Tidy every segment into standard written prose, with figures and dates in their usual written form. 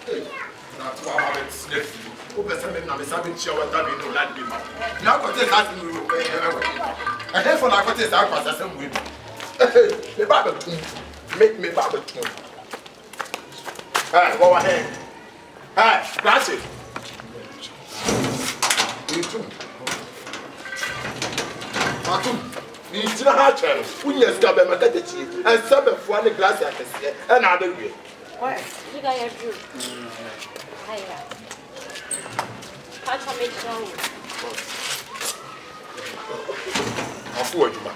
That's why I have it sniff. Who be sending me something she was having no land be man. Now got this as you. I have for like what is that pass some with. The Bible make me Bible too. Hey, go ahead. Hey, that's it. You too. Fatum. You see how channel. When you stop at my catchy and some of one glass I can see and other way. Why? You got your food. Hiya. Can't make sure. My food, ma.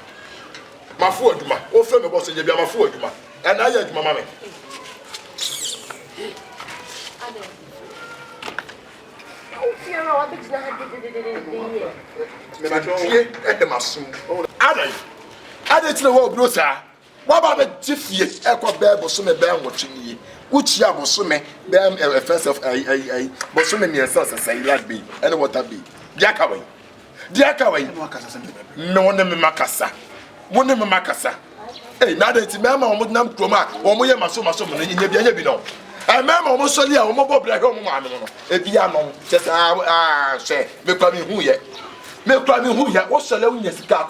My food, ma. Oh, friend, my boss, you be my food, ma. And I had my mammy. I didn't know what what about the Tiffy? Echo Bear Bosume Bear watching ye. Which ya Bosume, Bear a fence of a Bosume near Sons and say, let be, and what I be. Jackaway. Jackaway. No one in Macassa. One in Macassa. Hey, now that it's Mamma would not come out, or Moya Masuma in the Yabino. I remember almost so near Mobo Black Home, a piano, just say, make me who yet. Make me who yet, what's the loneliness car?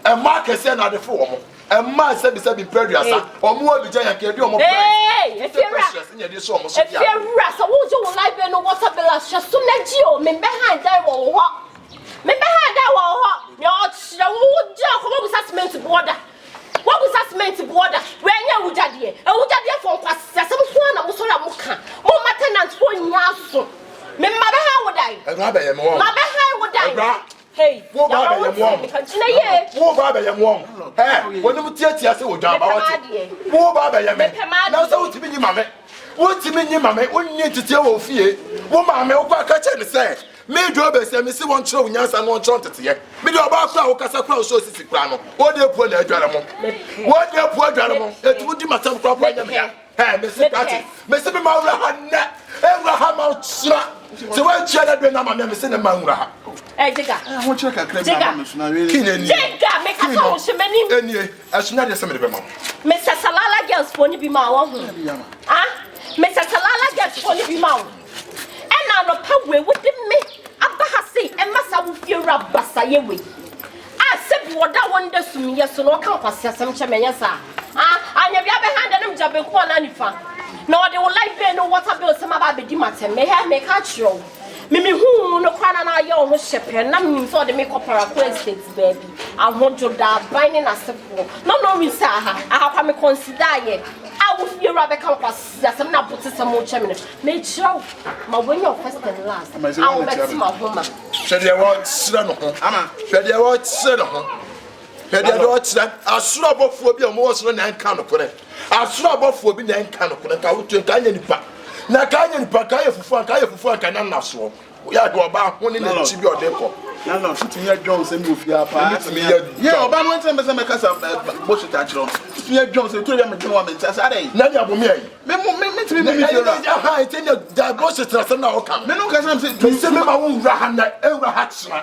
And Marcus and other form. And my said be previous or more be giant can do more. Hey, if you're Russell, won't you like no water bill? Just soon as you, me behind that wall walk. Me behind that wall walk. Your joke, what was that meant to border? What was that meant to border? When you would have dear, and would have dear for some one of Mussola Muka, more tenants for Yasu. Me mother, how would I? My behind would I? Hey, wo ba be yam wo ba be yam when you tiatia say wo dwan ba wo ba be yam na so wo timi nyi mame wo nyi tete wo fie wo mame wo kwa ka che ne say me do be say me si won kire wo nyansa no won tete ye me do ba kra wo kasa kra wo so sisi kra no wo de pu na adware mo etu di matam kra kwa nyam ya me si practice me si me ma wura hanna Abraham outsra so when chana do na mame me si ne ma wura ha Jega, I want you to claim Jega, make a solution. Many, as soon as somebody, Mr. Salala girls won't be my own. Ah, Mr. Salala girls won't be my own. And I don't power with me. Abahasi and Massa will feel a bassayewi. I said, what that wonders to me, yes, no compass, some chameyasa. Ah, I never had them job in Quananifa. No, they will like being no water bill, some about the Dimat, may have make catch you. Mimi who no kwana na yo ho shepe na me so de make up para questions baby I want to da binding asefo no we say aha kwa me consider ye I will fear Rebecca was some na put some more chemine me show ma when your first and last I will bet my home said you want sira no ho ama said you want sira no ho said you want sira asuro bofo bi o mo so na nka no kore asuro bofo bi na nka no kore ka wo tun ka nya nipa na kanya nipa kaya fufu aka na naso ya do ba ho ni na chi bi odeko na no tumi ya John se mi ofia pa ya oba no ntem be se meka sa boshi ta chiro tumi ya John se to ya me John wa me ntasa dai na nya bomi ayi me tumi me fiora ha ite na da boshi tra se na o kan me no ka se me ma wo wura ha na ewura ha tsra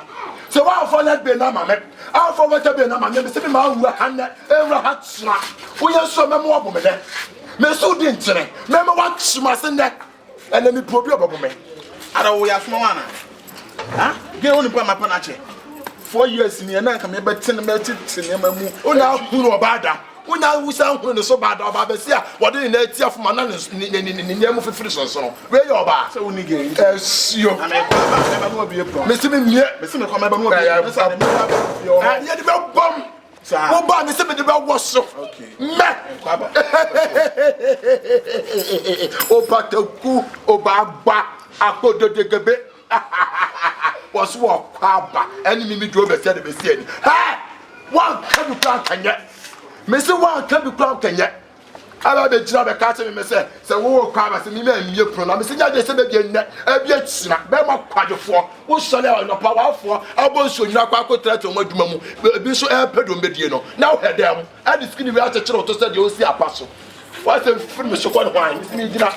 se wa fo na be na ma me afọ wata be na ma me se me ma wura ha na ewura ha tsra wo ye so me mo obo me de me so di ntere me me wa tsuma se ne ene mi probi obo me ara wo ya fuma wana ha ge woni pa mapa na che 4 years ni na ka me betin me titin ma mu ona hunu obada una wusa hunu ne so bada oba be sia wode na ati afuma na ne mu fifiri sonso no we ye oba se woni ge esio na me ba no obi e pro me si me mie me si me ko me ba no obi me sa me ba yo ye de be bom wo ba me se me de be wo so okay me baba o pataku o baba akododegebe was walk aba enemy me do be said be see ha one can be plan kanya me say one can be plan kanya aba be jira be ka se me say wo kwa ba se me mie pro na me say nya de se be bia nna abia tsira be ma kwadefo wo sole no pa wafo abo so nyina kwa akotra to maduma mu bi so e pedom be die no na wo hedem adi skin we atechiro to say de o si apaso what if film so kwa hwan me jina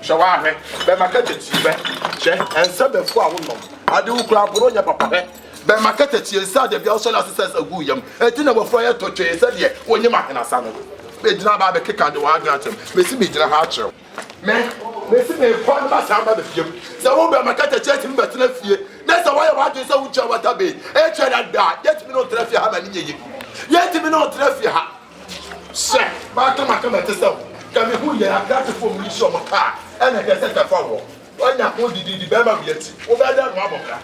shawa he be makete tibe che ense be fu awo no ade wo kura boro nya papa he be makete tie sa de bia so la success agu yam eti na bofo ye to twe se de onye mahena sa no be jina ba be keka de wa agratem me si be jina ha kire me Messi me kwan ma sa ma be fiem. Se wo be makata church me betena fie. Na se wo ya wa de se wo cha wata be. E che da yet me no tra fie ha ma ni yeye. Yet me no tra fie ha. Se ba ka ma ka mete se wo. Ka me hu ye agate fo mu isi o mo ka. E na ke se ta fa wo. Onya ko di be ma bi ati. Wo be da no abokra.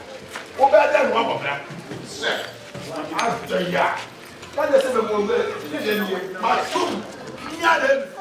Wo be da no abokra. Se wa ya. Ka de se me mo be. Ni ma so. Nya de